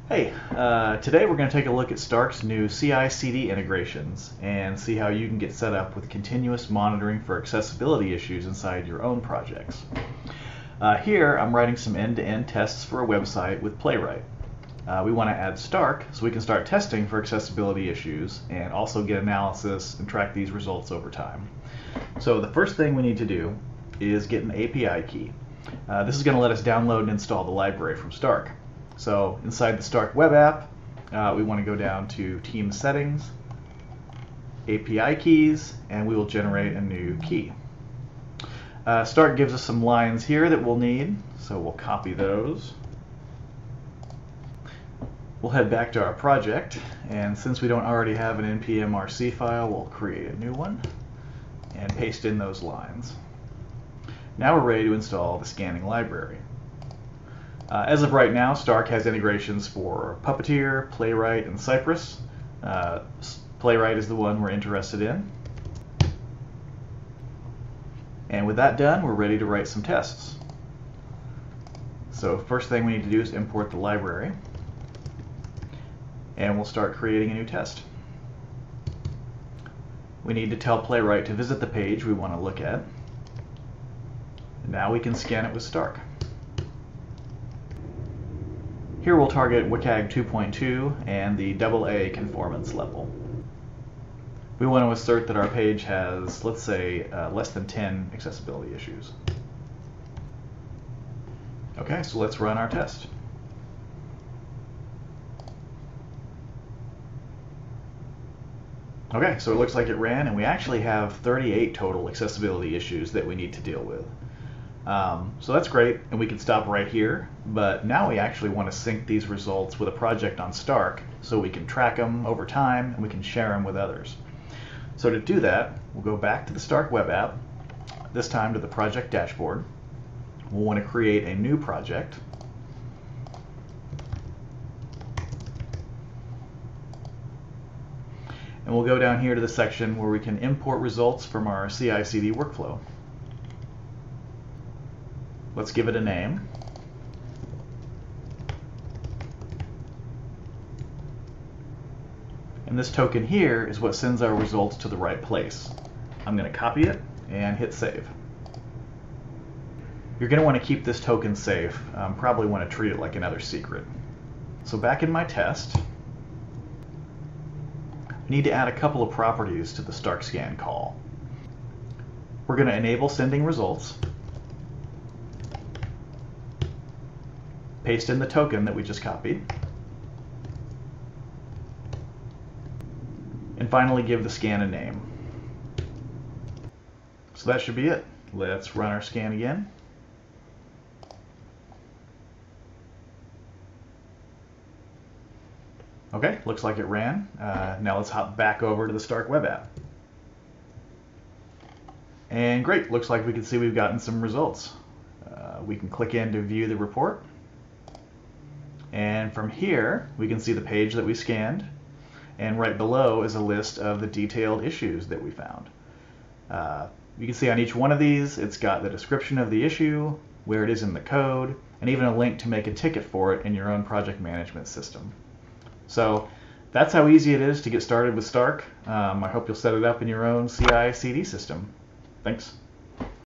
Hey, today we're going to take a look at Stark's new CI/CD integrations and see how you can get set up with continuous monitoring for accessibility issues inside your own projects. Here I'm writing some end-to-end tests for a website with Playwright. We want to add Stark so we can start testing for accessibility issues and also get analysis and track these results over time. So the first thing we need to do is get an API key. This is going to let us download and install the library from Stark. So inside the Stark web app, we want to go down to Team Settings, API Keys, and we will generate a new key. Stark gives us some lines here that we'll need, so we'll copy those. We'll head back to our project, and since we don't already have an npm-rc file, we'll create a new one and paste in those lines. Now we're ready to install the scanning library. As of right now, Stark has integrations for Puppeteer, Playwright, and Cypress. Playwright is the one we're interested in. And with that done, we're ready to write some tests. So first thing we need to do is import the library. And we'll start creating a new test. We need to tell Playwright to visit the page we want to look at. And now we can scan it with Stark. Here we'll target WCAG 2.2 and the AA conformance level. We want to assert that our page has, let's say, less than 10 accessibility issues. Okay, so let's run our test. Okay, so it looks like it ran, and we actually have 38 total accessibility issues that we need to deal with. So that's great, and we can stop right here, but now we actually want to sync these results with a project on Stark so we can track them over time and we can share them with others. So to do that, we'll go back to the Stark web app, this time to the project dashboard. We'll want to create a new project. And we'll go down here to the section where we can import results from our CI/CD workflow. Let's give it a name. And this token here is what sends our results to the right place. I'm going to copy it and hit save. You're going to want to keep this token safe. Probably want to treat it like another secret. So back in my test, I need to add a couple of properties to the Stark scan call. We're going to enable sending results. Paste in the token that we just copied, and finally give the scan a name. So that should be it. Let's run our scan again. Okay, looks like it ran. Now let's hop back over to the Stark web app. And great, looks like we can see we've gotten some results. We can click in to view the report. And from here, we can see the page that we scanned, and right below is a list of the detailed issues that we found. You can see on each one of these, it's got the description of the issue, where it is in the code, and even a link to make a ticket for it in your own project management system. So that's how easy it is to get started with Stark. I hope you'll set it up in your own CI/CD system. Thanks.